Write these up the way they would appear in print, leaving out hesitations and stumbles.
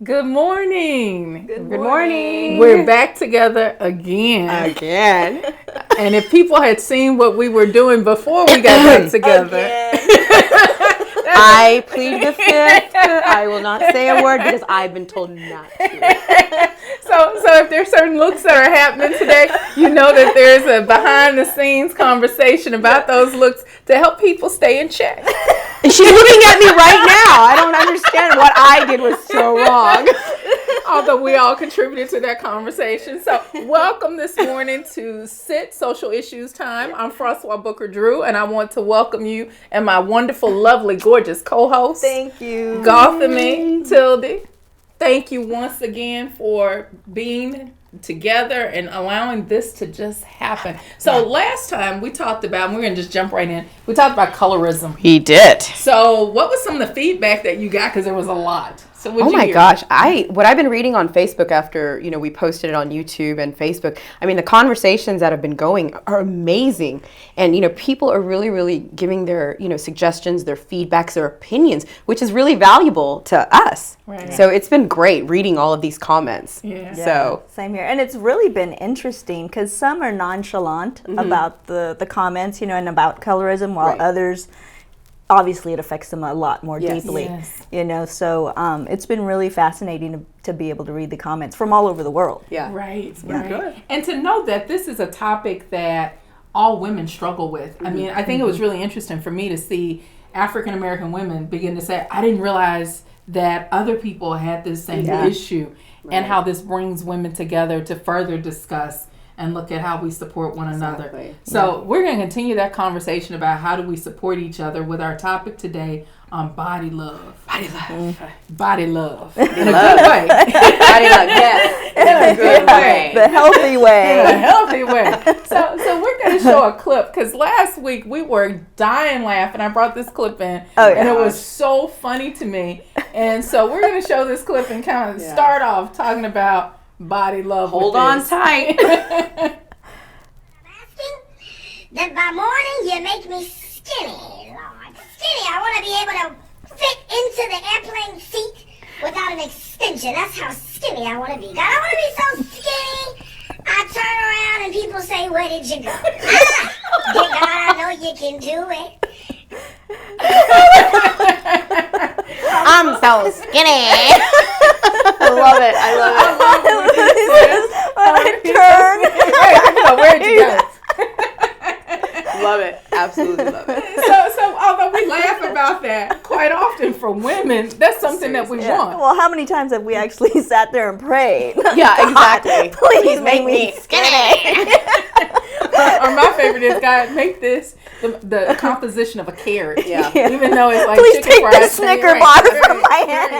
Good morning. Good morning. We're back together again. And if people had seen what we were doing before we got back together. I plead the fifth. I will not say a word because I've been told not to. So if there's certain looks that are happening today, you know that there's a behind the scenes conversation about those looks to help people stay in check. She's looking at me right now. I don't understand what I did was so wrong. Although we all contributed to that conversation. So welcome this morning to S.I.T Social Issues Time. I'm Francois Booker Drew, and I want to welcome you and my wonderful, lovely, gorgeous co-host. Thank you. Gothamy Tildy. Thank you once again for being together and allowing this to just happen. So last time we talked about, and we're going to just jump right in, we talked about colorism. He did. So what was some of the feedback that you got? Because there was a lot. So oh my gosh, what I've been reading on Facebook after, we posted it on YouTube and Facebook, I mean, the conversations that have been going are amazing. And, people are really, really giving their, suggestions, their feedbacks, their opinions, which is really valuable to us. Right. So it's been great reading all of these comments. Yeah. So same here. And it's really been interesting because some are nonchalant about the comments, and about colorism, while others, obviously it affects them a lot more deeply, so it's been really fascinating to be able to read the comments from all over the world. Right. Good. And to know that this is a topic that all women struggle with. I mean, I think it was really interesting for me to see African American women begin to say, I didn't realize that other people had this same issue, and how this brings women together to further discuss and look at how we support one another. So we're going to continue that conversation about how do we support each other with our topic today on body love. Body love. Body love. In a good way. body love, yes. In a good way. The healthy way. In a healthy way. So we're going to show a clip because last week we were dying laughing. I brought this clip in and it was so funny to me. And so we're going to show this clip and kind of start off talking about body love. Hold on tight. I'm asking that by morning you make me skinny, Lord. Skinny. I want to be able to fit into the airplane seat without an extension. That's how skinny I want to be. God, I want to be so skinny. I turn around and people say, where did you go? Dear God, I know you can do it. I'm so skinny. I love it. Where'd you go? Love it. Absolutely love it. So although we laugh about that quite often for women, that's something that we want. Well, how many times have we actually sat there and prayed? Yeah, exactly. Please make me skinny. Or my favorite is, God, make this the composition of a carrot. Yeah. Even though it's like please chicken take fried the Snicker bar from my hand.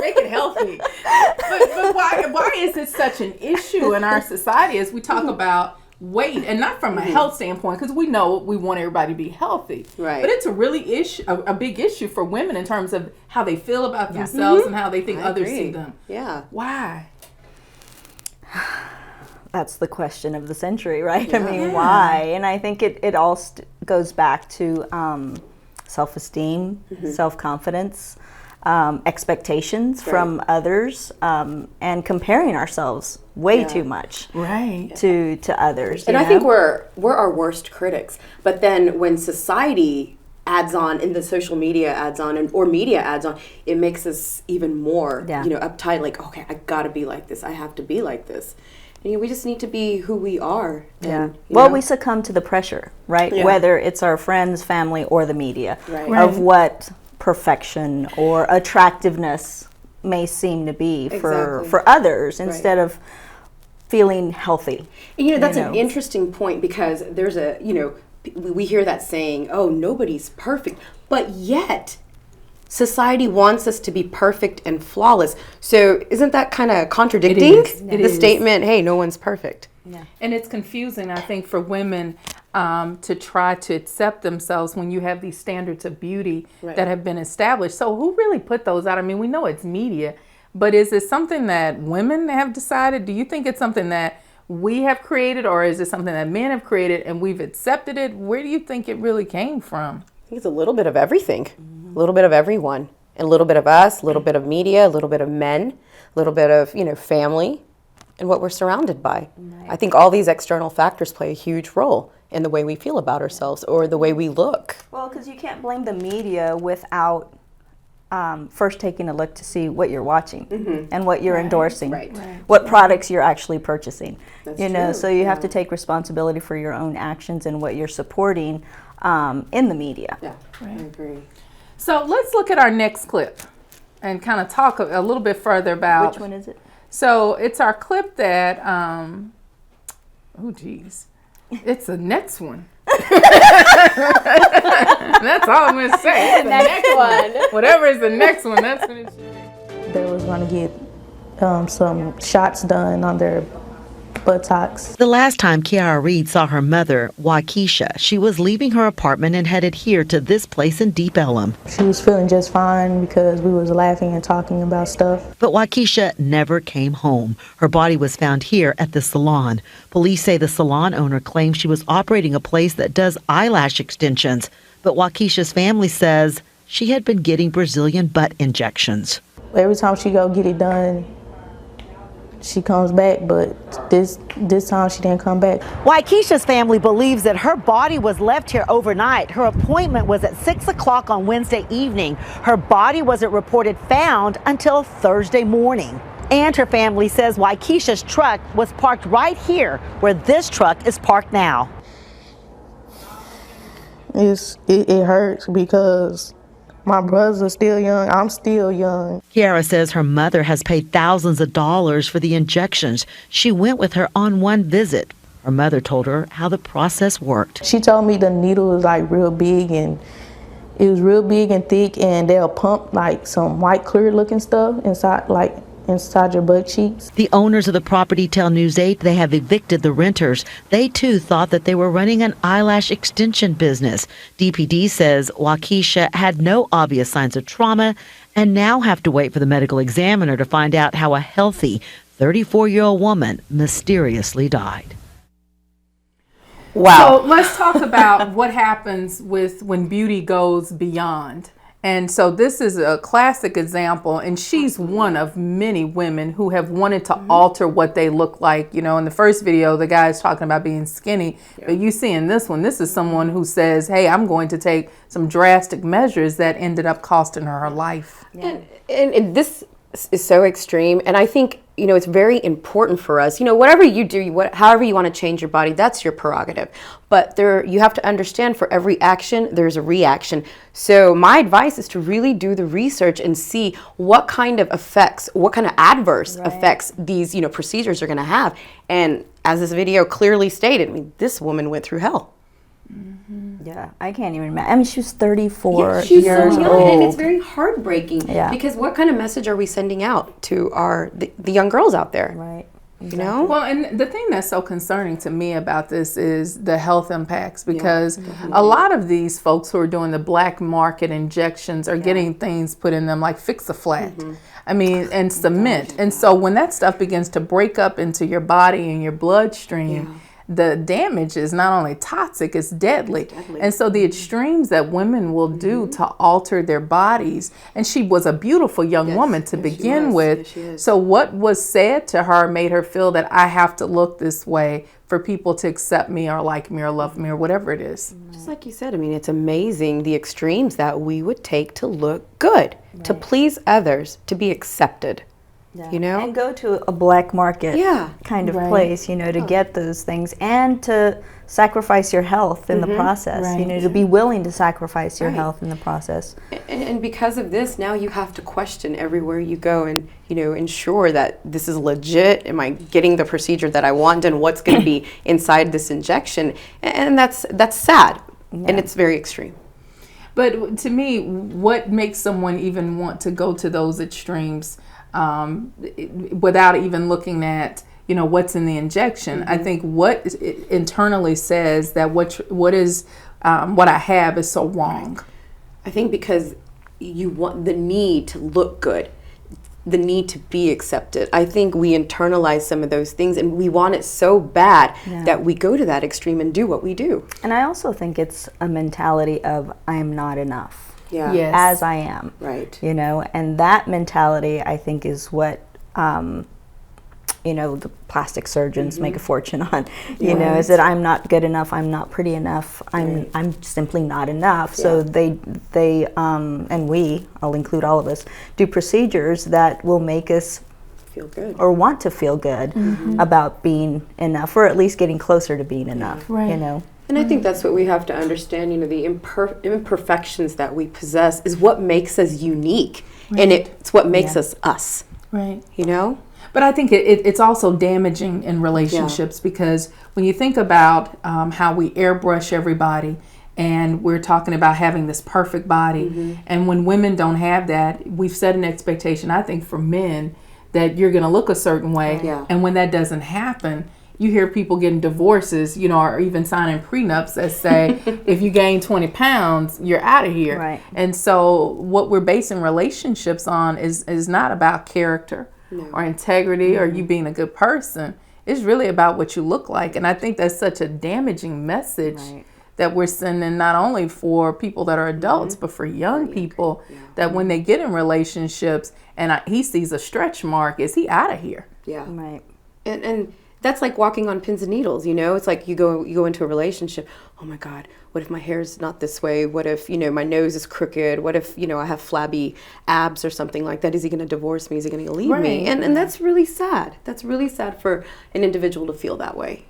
Make it healthy. But why is it such an issue in our society as we talk about weight, and not from a health standpoint, because we know we want everybody to be healthy. Right. But it's a really a big issue for women in terms of how they feel about themselves and how they think others see them. Yeah. Why? That's the question of the century, right? Yeah. I mean, why? And I think it all goes back to self-esteem, self-confidence, expectations from others, and comparing ourselves way too much to others. And I think we're our worst critics. But then when society adds on, and the social media adds on, or media adds on, it makes us even more uptight, like, okay, I gotta be like this, I have to be like this. And we just need to be who we are. And, we succumb to the pressure, right? Yeah. Whether it's our friends, family, or the media, of what perfection or attractiveness may seem to be for others, instead of feeling healthy. And that's an interesting point, because there's we hear that saying, oh, nobody's perfect, but yet society wants us to be perfect and flawless. So isn't that kind of contradicting the statement, hey, no one's perfect? Yeah. And it's confusing, I think, for women to try to accept themselves when you have these standards of beauty that have been established. So who really put those out? I mean, we know it's media, but is it something that women have decided? Do you think it's something that we have created, or is it something that men have created and we've accepted it? Where do you think it really came from? I think it's a little bit of everything, a little bit of everyone. a little bit of us, a little bit of media, a little bit of men, a little bit of, family, and what we're surrounded by. Right. I think all these external factors play a huge role in the way we feel about ourselves or the way we look. Well, because you can't blame the media without first taking a look to see what you're watching and what you're endorsing, what products you're actually purchasing. That's true. So you have to take responsibility for your own actions and what you're supporting in the media. Yeah, I agree. So let's look at our next clip and kind of talk a little bit further about. Which one is it? So it's our clip that, it's the next one. That's all I'm going to say. The next one. Whatever is the next one, that's what it should be. They was going to get some shots done on their buttocks. The last time Kiara Reed saw her mother, Waukesha, she was leaving her apartment and headed here to this place in Deep Ellum. She was feeling just fine because we was laughing and talking about stuff. But Waukesha never came home. Her body was found here at the salon. Police say the salon owner claims she was operating a place that does eyelash extensions. But Waukesha's family says she had been getting Brazilian butt injections. Every time she go get it done, she comes back, but this time she didn't come back. Waukesha's family believes that her body was left here overnight. Her appointment was at 6 o'clock on Wednesday evening. Her body wasn't reported found until Thursday morning. And her family says Waukesha's truck was parked right here where this truck is parked now. It hurts because my brothers are still young. I'm still young. Kiara says her mother has paid thousands of dollars for the injections. She went with her on one visit. Her mother told her how the process worked. She told me the needle was like real big, and it was real big and thick, and they'll pump like some white clear looking stuff inside your butt cheeks. The owners of the property tell News 8 they have evicted the renters. They too thought that they were running an eyelash extension business. DPD says Waukesha had no obvious signs of trauma and now have to wait for the medical examiner to find out how a healthy 34-year-old woman mysteriously died. Wow. So let's talk about what happens when beauty goes beyond. And so this is a classic example, and she's one of many women who have wanted to alter what they look like. In the first video, the guy's talking about being skinny, but you see in this one, this is someone who says, hey, I'm going to take some drastic measures that ended up costing her life. Yeah. And this is so extreme, and I think it's very important for us. Whatever you do, however you want to change your body, that's your prerogative. But you have to understand, for every action, there's a reaction. So my advice is to really do the research and see what kind of effects, what kind of adverse effects these procedures are going to have. And as this video clearly stated, this woman went through hell. Mm-hmm. Yeah, I can't even imagine. I mean, she was 34 she's years so young, old. and it's very heartbreaking. Yeah. Because what kind of message are we sending out to the young girls out there? Right. Exactly. Well, and the thing that's so concerning to me about this is the health impacts, because a lot of these folks who are doing the black market injections are getting things put in them like Fix-A-Flat. I mean, and cement. And so when that stuff begins to break up into your body and your bloodstream, the damage is not only toxic, it's deadly. And so the extremes that women will do to alter their bodies, and she was a beautiful young woman to begin with. So what was said to her made her feel that I have to look this way for people to accept me or like me or love me or whatever it is. Just like you said, I mean, it's amazing the extremes that we would take to look good, to please others, to be accepted. Yeah. And go to a black market kind of place, to get those things, and to sacrifice your health in the process, to be willing to sacrifice your health in the process. And because of this, now you have to question everywhere you go and, ensure that this is legit. Am I getting the procedure that I want, and what's going to be inside this injection? And that's sad, and it's very extreme. But to me, what makes someone even want to go to those extremes without even looking at what's in the injection? I think what internally says that what I have is so wrong. I think because you want the need to look good, the need to be accepted. I think we internalize some of those things, and we want it so bad that we go to that extreme and do what we do. And I also think it's a mentality of I'm not enough. Yes. as I am. Right. You know, and that mentality, I think, is what, you know, the plastic surgeons make a fortune on. You know, is that I'm not good enough, I'm not pretty enough, I'm simply not enough. So they and we, I'll include all of us, do procedures that will make us feel good or want to feel good about being enough, or at least getting closer to being enough. You know. And I think that's what we have to understand, you know, the imperfections that we possess is what makes us unique. And it's what makes us us. Right. You know? But I think it's also damaging in relationships because when you think about how we airbrush everybody and we're talking about having this perfect body, and when women don't have that, we've set an expectation, I think, for men that you're going to look a certain way. And when that doesn't happen, you hear people getting divorces, you know, or even signing prenups that say, if you gain 20 pounds, you're out of here. Right. And so what we're basing relationships on is not about character or integrity or you being a good person. It's really about what you look like. And I think that's such a damaging message that we're sending not only for people that are adults, but for young people that when they get in relationships and he sees a stretch mark, is he out of here? Yeah. Right. And that's like walking on pins and needles, you know? It's like you go into a relationship, oh my God, what if my hair's not this way? What if, you know, my nose is crooked? What if, you know, I have flabby abs or something like that? Is he going to divorce me? Is he going to leave me? And that's really sad. That's really sad for an individual to feel that way.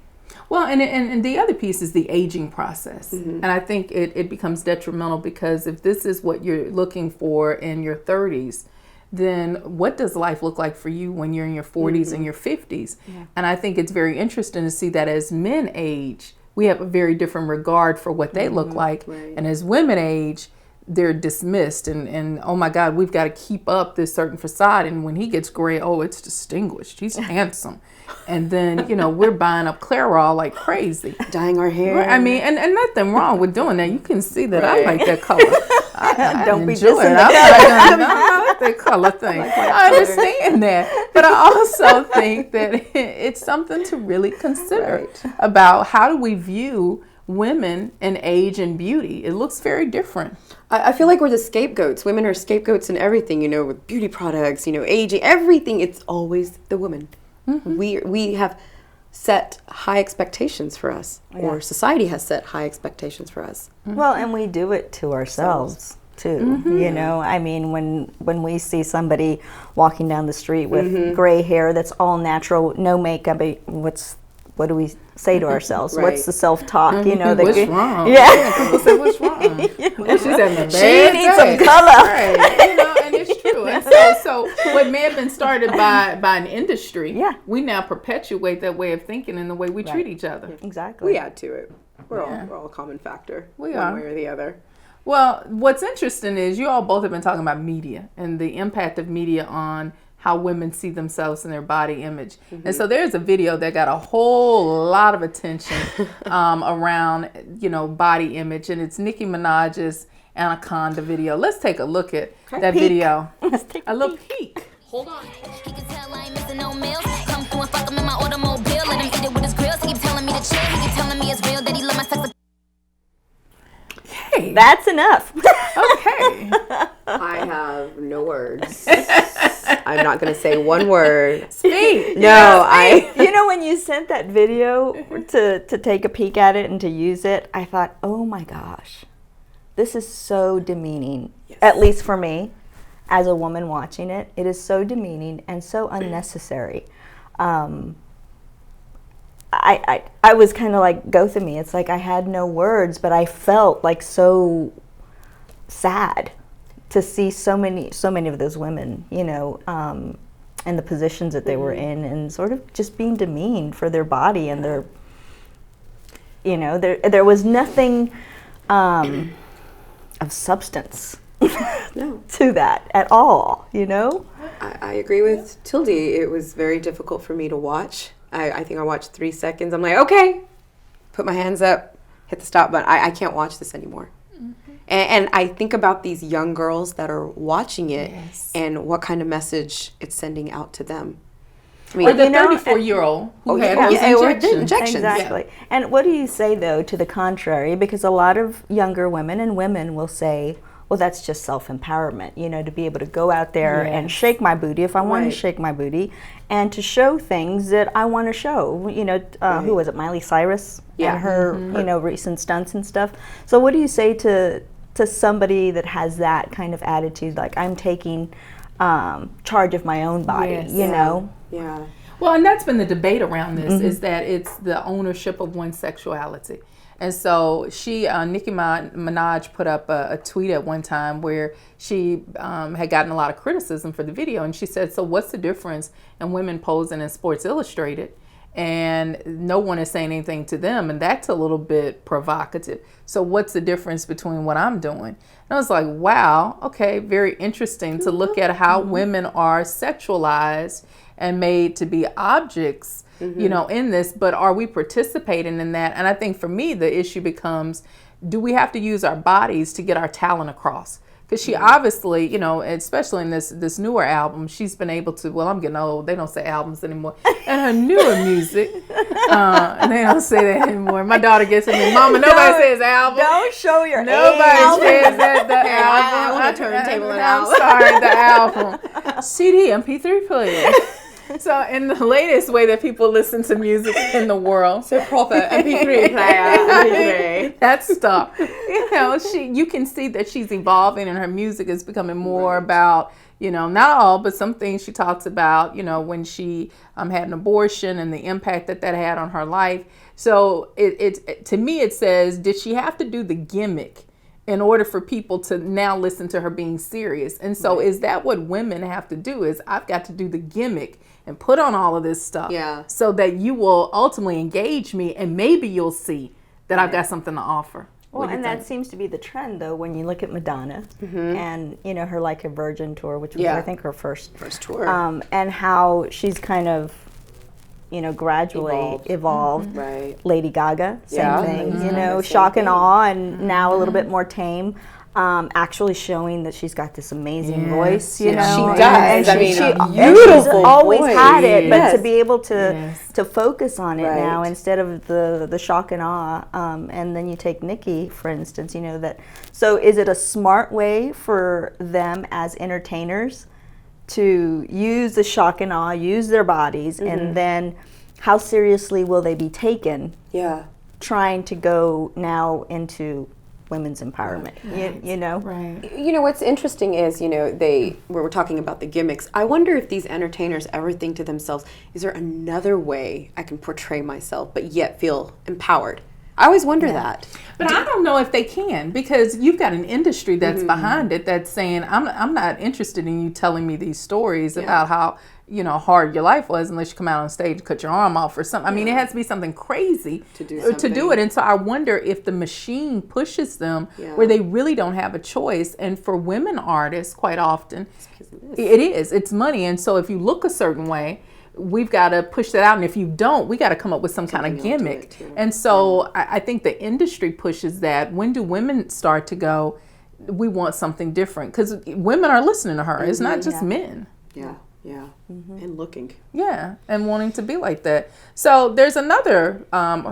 Well, and the other piece is the aging process. And I think it becomes detrimental because if this is what you're looking for in your 30s, then what does life look like for you when you're in your 40s and your 50s? And I think it's very interesting to see that as men age, we have a very different regard for what they look like. And as women age, they're dismissed and oh my God, we've got to keep up this certain facade. And when he gets gray, oh, it's distinguished. He's handsome. And then, you know, we're buying up Clairol like crazy. Dyeing our hair. I mean, and nothing wrong with doing that. You can see that I like that color. I Don't be enjoy dissing it. the I like that color thing. I understand that. But I also think that it's something to really consider about how do we view women in age and beauty. It looks very different. I feel like we're the scapegoats. Women are scapegoats in everything, you know, with beauty products, you know, aging, everything. It's always the woman. We have set high expectations for us, or society has set high expectations for us. Well, and we do it to ourselves too. You know, I mean, when we see somebody walking down the street with gray hair that's all natural, no makeup, what do we say to ourselves? What's the self-talk? You know, what's wrong? Yeah. People say, what's wrong? She's having a bad She needs some color. Right. You know, and it's true. And so what may have been started by an industry, we now perpetuate that way of thinking and the way we treat each other. Exactly. We add to it. We're all a common factor. We one are. way or the other. Well, what's interesting is you all both have been talking about media and the impact of media on how women see themselves in their body image. And so there's a video that got a whole lot of attention around, you know, body image, and it's Nicki Minaj's Anaconda video. Let's take a look at that video. Let's take a little peek. Hold on. He can tell I ain't missing no meals. Come through and fuck him in my automobile. Let him eat it with his grills. He keep telling me to chill. He keep telling me it's real that he love my sex. Hey, That's enough. okay. I have no words. I'm not going to say one word. Speak. No, You know, when you sent that video to take a peek at it and to use it, I thought, oh my gosh, this is so demeaning, at least for me, as a woman watching it. It is so demeaning and so unnecessary. I was kind of like, go through me. It's like I had no words, but I felt like so sad to see so many of those women, you know, and the positions that they were in, and sort of just being demeaned for their body and their, you know, there was nothing of substance to that at all, you know. I agree with Tilde. It was very difficult for me to watch. I think I watched 3 seconds. I'm like, okay, put my hands up, hit the stop button. I can't watch this anymore. And I think about these young girls that are watching it and what kind of message it's sending out to them. I mean, or the 34-year-old who had those injections. Exactly. Yeah. And what do you say, though, to the contrary? Because a lot of younger women and women will say, well, that's just self-empowerment, you know, to be able to go out there and shake my booty if I want to shake my booty, and to show things that I want to show. You know, who was it, Miley Cyrus and her, you know, recent stunts and stuff. So what do you say to somebody that has that kind of attitude, like I'm taking charge of my own body, you know? Yeah. Well, and that's been the debate around this, is that it's the ownership of one's sexuality. And so Nicki Minaj put up a tweet at one time where she had gotten a lot of criticism for the video. And she said, so what's the difference in women posing in Sports Illustrated and no one is saying anything to them? And that's a little bit provocative. So what's the difference between what I'm doing? And I was like, wow, okay, very interesting to look at how women are sexualized and made to be objects, you know, in this, but are we participating in that? And I think for me, the issue becomes, do we have to use our bodies to get our talent across? Because she obviously, you know, especially in this newer album, she's been able to, well, I'm getting old, they don't say albums anymore, and her newer music, and they don't say that anymore. My daughter gets at me, Mama, nobody says album. Don't show your Nobody says that the album. I want to turntable it out. I'm sorry, the album. CD, MP3 player. So in the latest way that people listen to music in the world. So proper MP3 player. MP3. That stuff. You know, you can see that she's evolving and her music is becoming more about, you know, not all, but some things she talks about, you know, when she had an abortion and the impact that had on her life. So it to me, it says, did she have to do the gimmick in order for people to now listen to her being serious? And so is that what women have to do, is I've got to do the gimmick and put on all of this stuff so that you will ultimately engage me and maybe you'll see that I've got something to offer. Well, and that seems to be the trend, though, when you look at Madonna and, you know, her Like a Virgin tour, which was, I think, her first tour. And how she's kind of, you know, gradually evolved. Right. Lady Gaga, same thing, you know, shock and awe, and now a little bit more tame. Actually showing that she's got this amazing voice, you know. She does. And she's beautiful. Always had it, but to be able to focus on it now instead of the shock and awe. And then you take Nicki, for instance, you know, that. So is it a smart way for them as entertainers to use the shock and awe, use their bodies, and then how seriously will they be taken? Yeah. Trying to go now into women's empowerment, you know? Right. You know, what's interesting is, you know, we're talking about the gimmicks. I wonder if these entertainers ever think to themselves, is there another way I can portray myself but yet feel empowered? I always wonder that. But I don't know if they can, because you've got an industry that's behind it that's saying, I'm not interested in you telling me these stories about how, you know, hard your life was unless you come out on stage and cut your arm off or something. I mean, it has to be something crazy to do it. And so I wonder if the machine pushes them where they really don't have a choice. And for women artists, quite often, it's money. And so if you look a certain way, we've got to push that out. And if you don't, we got to come up with some kind of gimmick. And so I think the industry pushes that. When do women start to go, we want something different? Because women are listening to her. It's not just men. Yeah, and looking. Yeah, and wanting to be like that. So there's another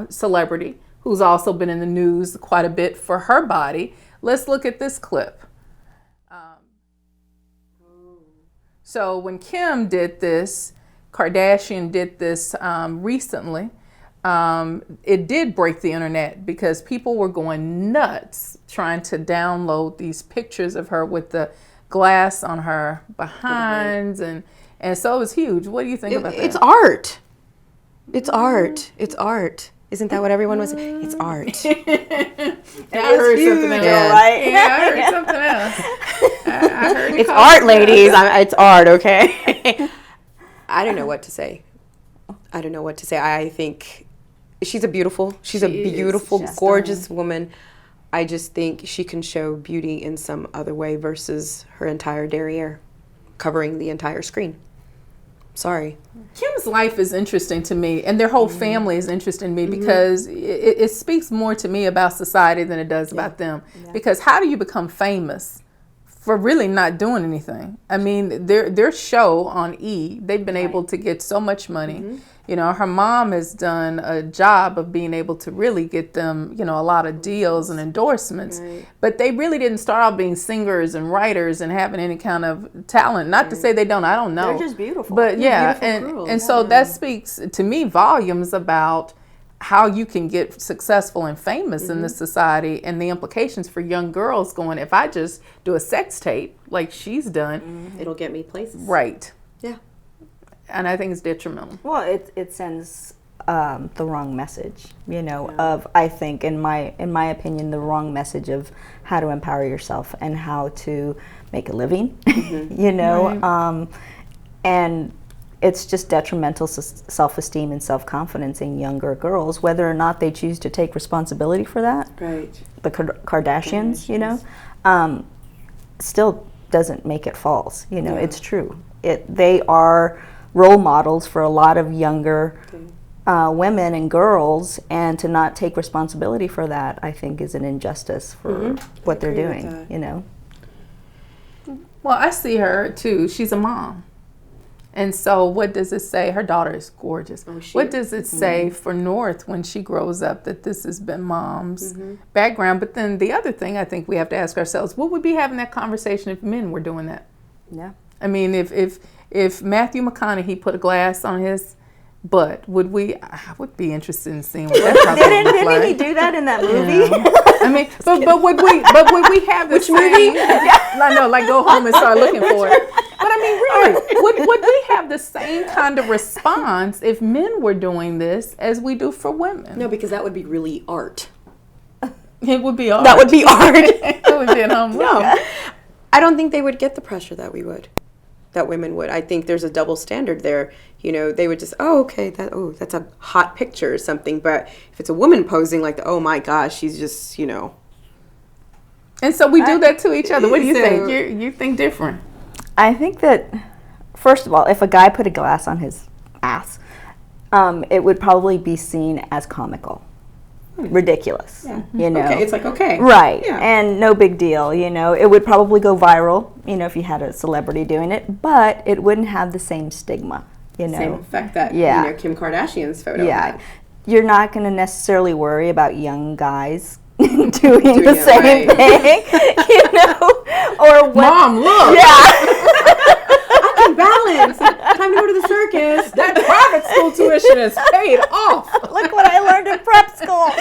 celebrity who's also been in the news quite a bit for her body. Let's look at this clip. So when Kim did this, Kardashian did this recently, it did break the internet because people were going nuts trying to download these pictures of her with the glass on her behinds, and so it was huge. What do you think about that? It's art. It's art. It's art. Isn't that what everyone was saying? It's art. I heard something else. Right? Yeah, I heard something else. I heard it's art, ladies. It's art, okay? I don't know what to say. I think she's a beautiful, gorgeous woman. I just think she can show beauty in some other way versus her entire derriere covering the entire screen. Sorry. Kim's life is interesting to me, and their whole family is interesting to me because it speaks more to me about society than it does about them. Yeah. Because how do you become famous for really not doing anything. I mean, their show on E, they've been able to get so much money. You know, her mom has done a job of being able to really get them, you know, a lot of deals and endorsements. But they really didn't start out being singers and writers and having any kind of talent. Not to say they don't, I don't know. They're just beautiful. But and so that speaks to me volumes about how you can get successful and famous in this society, and the implications for young girls going, if I just do a sex tape like she's done, it'll get me places. Right. Yeah. And I think it's detrimental. Well, it sends the wrong message, you know, of, I think, in my opinion, the wrong message of how to empower yourself and how to make a living, you know, and it's just detrimental to self-esteem and self-confidence in younger girls, whether or not they choose to take responsibility for that. Right. The Kardashians, you know, still doesn't make it false. You know, it's true. They are role models for a lot of younger women and girls, and to not take responsibility for that, I think, is an injustice for what they're doing. You know. Well, I see her too. She's a mom. And so what does it say? Her daughter is gorgeous. What does it say for North when she grows up that this has been mom's background? But then the other thing I think we have to ask ourselves, would we be having that conversation if men were doing that? Yeah. I mean, if Matthew McConaughey put a glass on his butt, I would be interested in seeing what that probably look like. Didn't he do that in that movie? I mean, but would we have the same movie? I know, like go home and start looking for it. But I mean, really, would we have the same kind of response if men were doing this as we do for women? No, because that would be really art. It would be art. That would be art. It would be an No, I don't think they would get the pressure that women would. I think there's a double standard there. You know, they would just, that's a hot picture or something. But if it's a woman posing, like, oh my gosh, she's just, you know. And so we do that to each other. What do you think? You think different? I think that, first of all, if a guy put a glass on his ass, it would probably be seen as comical. Ridiculous. Yeah. You know. Okay, it's like, okay. Right. Yeah. And no big deal, you know. It would probably go viral, you know, if you had a celebrity doing it, but it wouldn't have the same stigma, you know. Same effect that, you know, Kim Kardashian's photo had. You're not going to necessarily worry about young guys doing the same thing, you know. Or when, Mom, look. Yeah. I can balance. Time to go to the circus. That private school tuition is paid off. Look what I learned in prep school.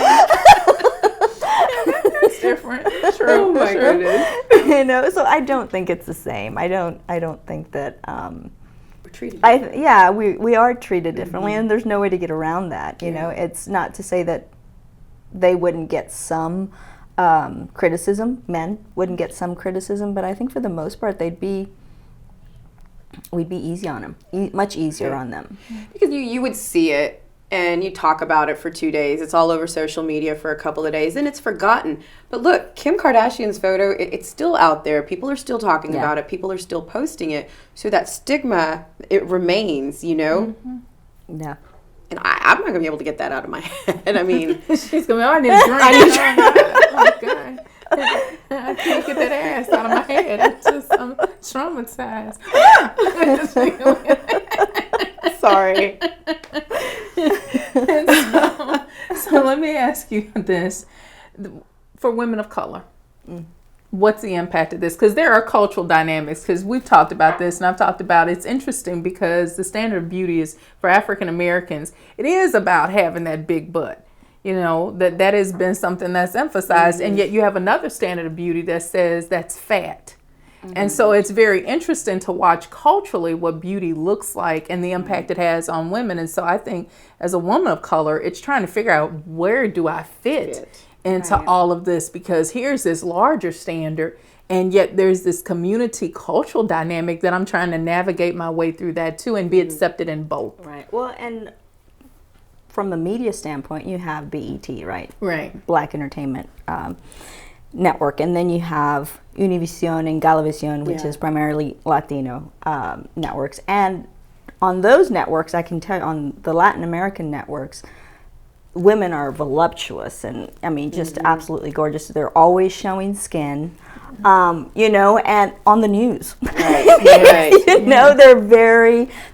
It's different. True. Oh my goodness. You know, so I don't think it's the same. I don't think that. We're treated differently. We are treated differently, and there's no way to get around that. You know, it's not to say that they wouldn't get some criticism. Men wouldn't get some criticism, but I think for the most part, we'd be easy on them, much easier on them. Because you would see it and you talk about it for 2 days. It's all over social media for a couple of days and it's forgotten. But look, Kim Kardashian's photo, it's still out there. People are still talking about it. People are still posting it. So that stigma, it remains, you know? Yeah. And I'm not going to be able to get that out of my head. I mean, she's going to be, I need a drink. Oh, God. I can't get that ass out of my head. I'm traumatized. Sorry. So let me ask you this. For women of color, what's the impact of this? Because there are cultural dynamics, because we've talked about this and I've talked about it's interesting because the standard of beauty is for African Americans, it is about having that big butt. You know, that has been something that's emphasized, and yet you have another standard of beauty that says that's fat. And so it's very interesting to watch culturally what beauty looks like and the impact it has on women. And so I think as a woman of color, it's trying to figure out, where do I fit into all of this? Because here's this larger standard, and yet there's this community cultural dynamic that I'm trying to navigate my way through that too and be accepted in both. Right. Well, and from a media standpoint, you have BET, right? Right. Black Entertainment Network. And then you have Univision and Galavision, which is primarily Latino networks. And on those networks, I can tell you, on the Latin American networks, women are voluptuous and, I mean, just absolutely gorgeous. They're always showing skin. you know, and on the news. Right. You know,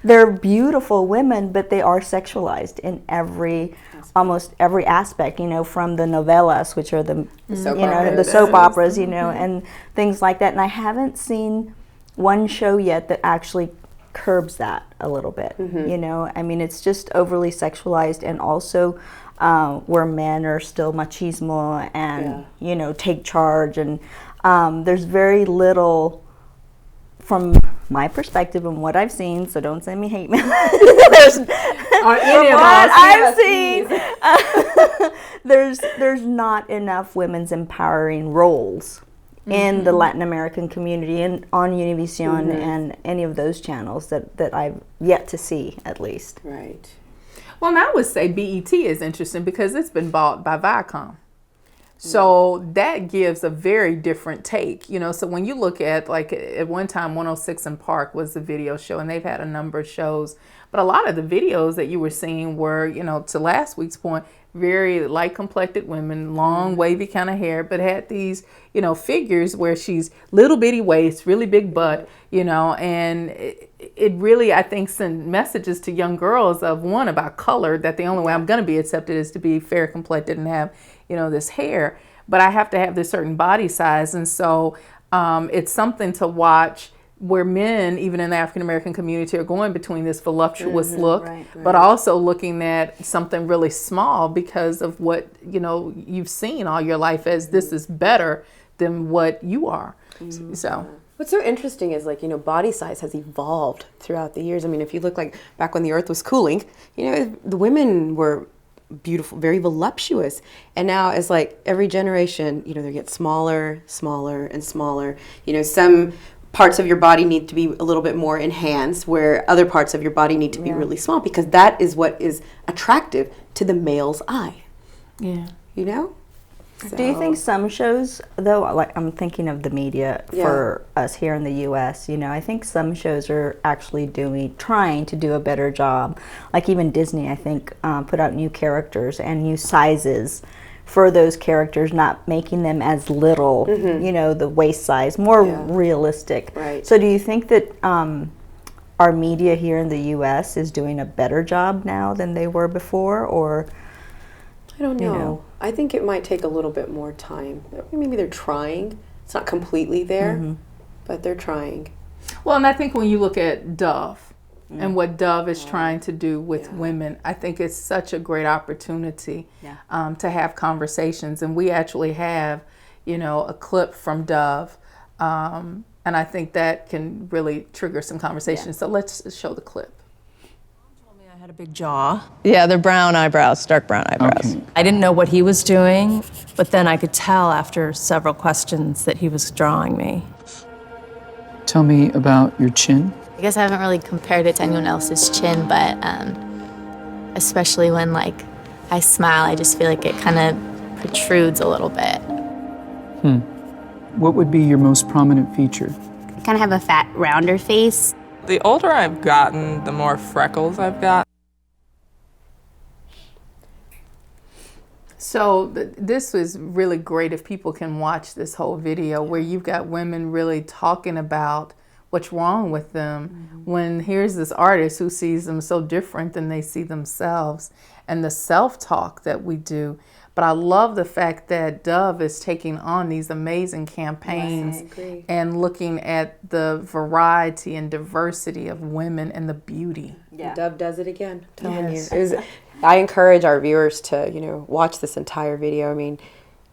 they're beautiful women, but they are sexualized in almost every aspect, you know, from the novellas, which are the soap operas, you know, and things like that. And I haven't seen one show yet that actually curbs that a little bit, you know. I mean, it's just overly sexualized, and also where men are still machismo and, you know, take charge. And there's very little, from my perspective and what I've seen, so don't send me hate mail. From what I've seen, there's not enough women's empowering roles in the Latin American community and on Univision and any of those channels that I've yet to see, at least. Right. Well, and I would say BET is interesting because it's been bought by Viacom. So that gives a very different take, you know. So when you look at, like, at one time 106 and Park was the video show, and they've had a number of shows, but a lot of the videos that you were seeing were, you know, to last week's point, very light complected women, long wavy kind of hair, but had these, you know, figures where she's little bitty waist, really big butt, you know, and it really, I think, sent messages to young girls of, one, about color, that the only way I'm going to be accepted is to be fair complected and have, you know, this hair, but I have to have this certain body size. And so it's something to watch, where men, even in the African American community, are going between this voluptuous look, but also looking at something really small because of what, you know, you've seen all your life as this is better than what you are. So what's so interesting is, like, you know, body size has evolved throughout the years. I mean, if you look, like, back when the earth was cooling, you know, the women were beautiful, very voluptuous, and now, as like every generation, you know, they get smaller, and smaller. You know, some parts of your body need to be a little bit more enhanced, where other parts of your body need to be really small, because that is what is attractive to the male's eye. Yeah. You know? So. Do you think some shows, though, like, I'm thinking of the media for us here in the U.S., you know, I think some shows are actually trying to do a better job. Like even Disney, I think, put out new characters and new sizes for those characters, not making them as little, you know, the waist size, more realistic. Right. So do you think that our media here in the U.S. is doing a better job now than they were before, or? I don't know. You know? I think it might take a little bit more time. Maybe they're trying. It's not completely there, but they're trying. Well, and I think when you look at Dove and what Dove is trying to do with women, I think it's such a great opportunity to have conversations. And we actually have, you know, a clip from Dove, and I think that can really trigger some conversations. So let's show the clip. Had a big jaw. Yeah, they're brown eyebrows, dark brown eyebrows. Okay. I didn't know what he was doing, but then I could tell after several questions that he was drawing me. Tell me about your chin. I guess I haven't really compared it to anyone else's chin, but especially when, like, I smile, I just feel like it kind of protrudes a little bit. What would be your most prominent feature? I kind of have a fat, rounder face. The older I've gotten, the more freckles I've got. So this was really great if people can watch this whole video, where you've got women really talking about what's wrong with them, when here's this artist who sees them so different than they see themselves, and the self-talk that we do. But I love the fact that Dove is taking on these amazing campaigns and looking at the variety and diversity of women and the beauty. Yeah. Dove does it again, I'm telling you. I encourage our viewers to, you know, watch this entire video. I mean,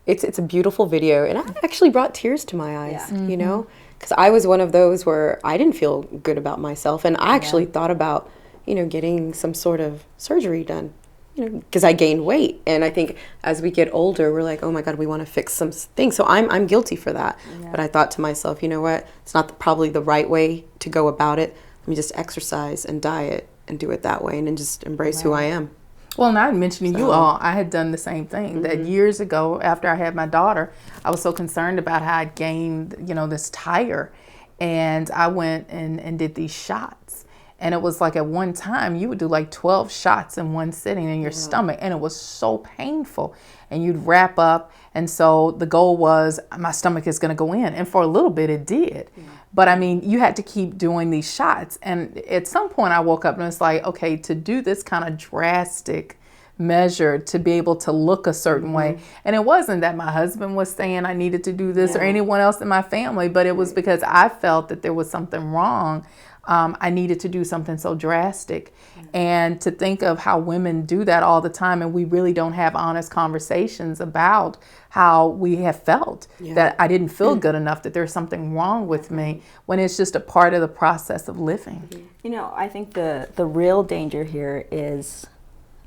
it's a beautiful video, and it actually brought tears to my eyes, you know, because I was one of those where I didn't feel good about myself, and I actually thought about, you know, getting some sort of surgery done. Because I gained weight, and I think as we get older, we're like, oh my God, we want to fix some things. So I'm guilty for that. But I thought to myself, you know what? It's not probably the right way to go about it. Let me just exercise and diet and do it that way, and then just embrace who I am. Well, and I mentioned to you all, I had done the same thing. That years ago, after I had my daughter, I was so concerned about how I'd gained, you know, this tire, and I went and did these shots. And it was like at one time you would do like 12 shots in one sitting in your stomach, and it was so painful. And you'd wrap up, and so the goal was my stomach is going to go in, and for a little bit it did. But I mean, you had to keep doing these shots, and at some point I woke up and it's like, okay, to do this kind of drastic measure, to be able to look a certain way. And it wasn't that my husband was saying I needed to do this or anyone else in my family, but it was because I felt that there was something wrong. I needed to do something so drastic. And to think of how women do that all the time, and we really don't have honest conversations about how we have felt that I didn't feel good enough, that there's something wrong with me, when it's just a part of the process of living. You know, I think the real danger here is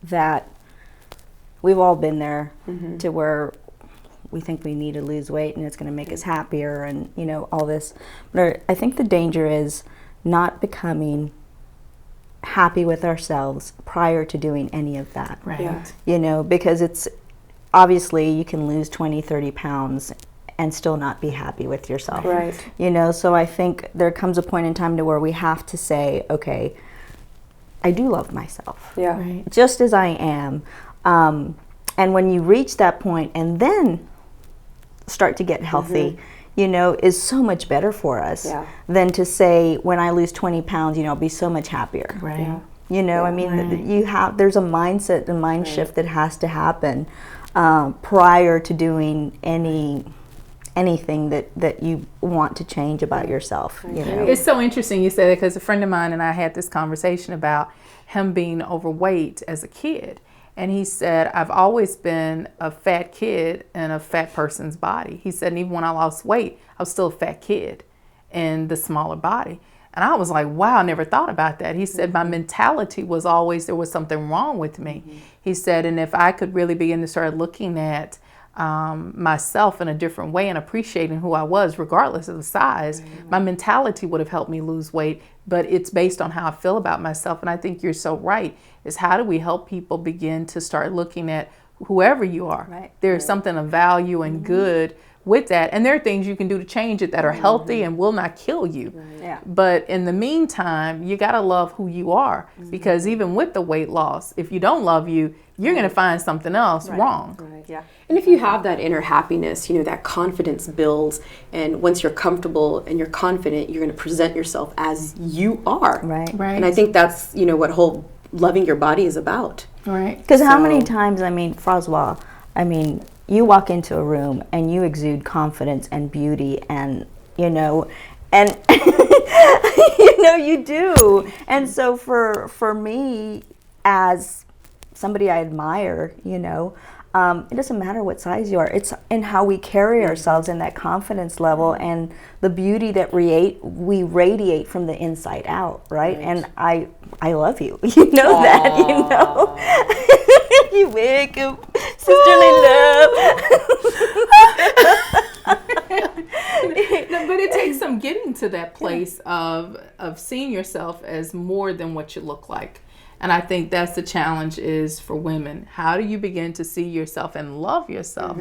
that we've all been there to where we think we need to lose weight and it's going to make us happier and, you know, all this. But I think the danger is not becoming happy with ourselves prior to doing any of that. Right. Yeah. You know, because it's obviously you can lose 20, 30 pounds and still not be happy with yourself. Right. You know, so I think there comes a point in time to where we have to say, okay, I do love myself. Yeah. Right. Just as I am. And when you reach that point and then start to get healthy, you know, is so much better for us than to say, when I lose 20 pounds, you know, I'll be so much happier. Right. Yeah. You know, I mean, there's a mindset, a mind shift that has to happen prior to doing anything that you want to change about yourself. You know? It's so interesting you say that, because a friend of mine and I had this conversation about him being overweight as a kid. And he said, I've always been a fat kid in a fat person's body. He said, and even when I lost weight, I was still a fat kid in the smaller body. And I was like, wow, I never thought about that. He said, my mentality was always there was something wrong with me. He said, and if I could really begin to start looking at myself in a different way and appreciating who I was, regardless of the size, my mentality would have helped me lose weight. But it's based on how I feel about myself. And I think you're so right, is how do we help people begin to start looking at whoever you are? Right. There's something of value and good with that. And there are things you can do to change it that are healthy and will not kill you. Yeah. But in the meantime, you got to love who you are, because even with the weight loss, if you don't love you, you're going to find something else wrong. Right. Yeah. And if you have that inner happiness, you know, that confidence builds. And once you're comfortable and you're confident, you're going to present yourself as you are. Right. Right. And I think that's, you know, what whole loving your body is about. Right. Because how many times, I mean, Francois, I mean, you walk into a room and you exude confidence and beauty and, you know, and, you know, you do. And so for me, as somebody I admire, you know, it doesn't matter what size you are. It's in how we carry ourselves and that confidence level and the beauty that we radiate from the inside out, right? And I love you. You know that, you know. You wake up, sisterly love. But it takes some getting to that place of seeing yourself as more than what you look like. And I think that's the challenge is for women. How do you begin to see yourself and love yourself,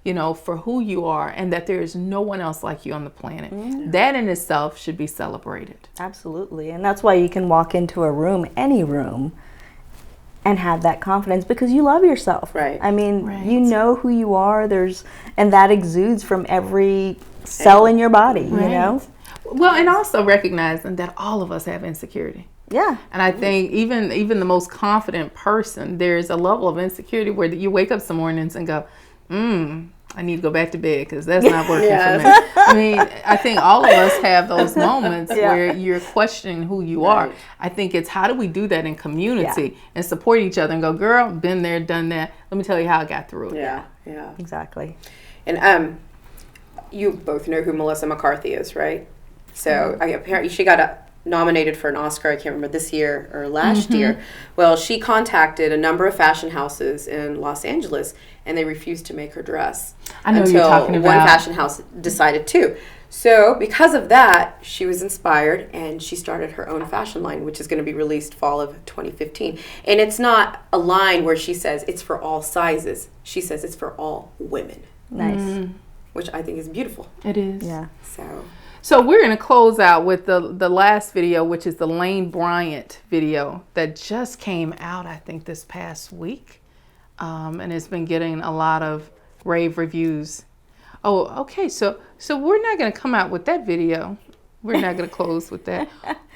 you know, for who you are, and that there is no one else like you on the planet? That in itself should be celebrated. Absolutely. And that's why you can walk into a room, any room, and have that confidence because you love yourself. Right. I mean, you know who you are. And that exudes from every cell in your body, you know? Well, and also recognizing that all of us have insecurity. Yeah. And I think even the most confident person, there's a level of insecurity where you wake up some mornings and go, I need to go back to bed because that's not working for me. I mean, I think all of us have those moments where you're questioning who you are. I think it's how do we do that in community and support each other and go, girl, been there, done that. Let me tell you how I got through it. Yeah. Exactly. And you both know who Melissa McCarthy is, right? So apparently she got nominated for an Oscar, I can't remember this year or last year. Well, she contacted a number of fashion houses in Los Angeles and they refused to make her dress. I know you're talking about. One fashion house decided to. So because of that, she was inspired and she started her own fashion line, which is going to be released fall of 2015. And it's not a line where she says it's for all sizes. She says it's for all women. Nice. Which I think is beautiful. It is. Yeah. So So we're going to close out with the last video, which is the Lane Bryant video that just came out, I think, this past week. And it's been getting a lot of rave reviews. Oh, okay. So we're not going to come out with that video. We're not going to close with that.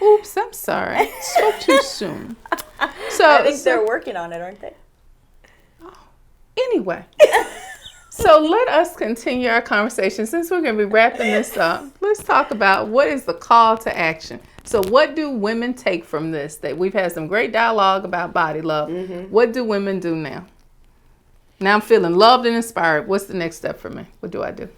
Oops, I'm sorry. Spoke too soon. So I think they're working on it, aren't they? Anyway, so let us continue our conversation. Since we're going to be wrapping this up, let's talk about what is the call to action. So what do women take from this? That we've had some great dialogue about body love. What do women do now? Now I'm feeling loved and inspired. What's the next step for me? What do I do?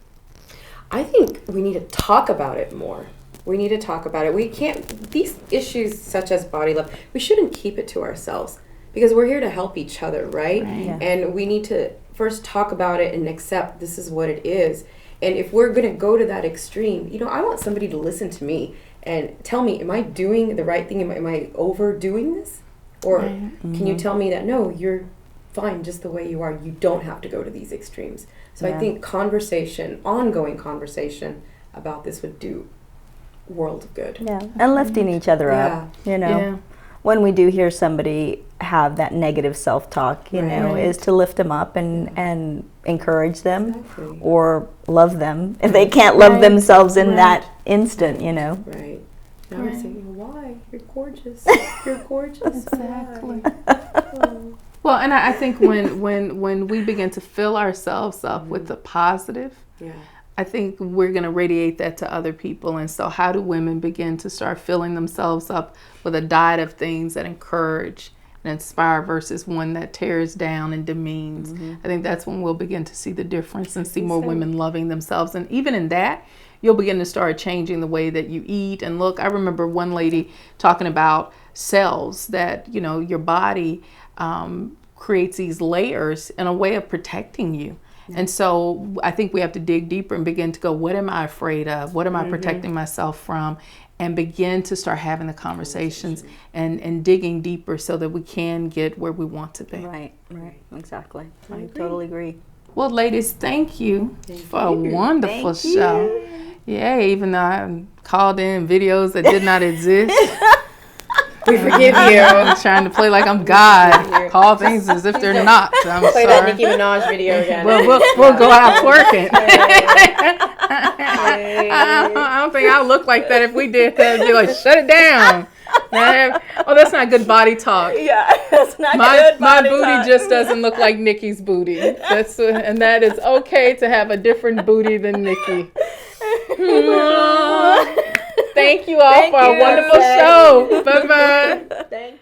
I think we need to talk about it more. We need to talk about it. We can't, these issues such as body love, we shouldn't keep it to ourselves because we're here to help each other, right? Yeah. And we need to first talk about it and accept this is what it is. And if we're going to go to that extreme, I want somebody to listen to me and tell me, am I doing the right thing? Am I overdoing this? Or can you tell me that, no, you're fine just the way you are. You don't have to go to these extremes. So I think ongoing conversation about this would do world of good. Yeah, and lifting each other up, When we do hear somebody have that negative self-talk, is to lift them up and encourage them or love them if they can't love themselves in that instant, Right. Now I'm saying, why? You're gorgeous. You're gorgeous. Exactly. Well, and I think when we begin to fill ourselves up with the positive, I think we're going to radiate that to other people. And so how do women begin to start filling themselves up with a diet of things that encourage and inspire versus one that tears down and demeans? I think that's when we'll begin to see the difference and see more women loving themselves. And even in that, you'll begin to start changing the way that you eat and look. I remember one lady talking about cells, that, your body creates these layers in a way of protecting you. And so I think we have to dig deeper and begin to go, what am I afraid of? What am I protecting myself from? And begin to start having the conversations and digging deeper so that we can get where we want to be. Right, exactly. I totally agree. Well, ladies, thank you for a wonderful show. Yeah, even though I called in videos that did not exist. We forgive you. I'm trying to play like I'm God. Call things as if they're not. So I'm play sorry. that Nicki Minaj video again. We'll go out twerking. I don't think I'll look like that if we did that. I'd be like, shut it down. That's not good body talk. Yeah, that's not My good body booty talk. just doesn't look like Nikki's booty. And that is okay to have a different booty than Nikki. Thank you all for a wonderful show. Bye-bye. Thank you.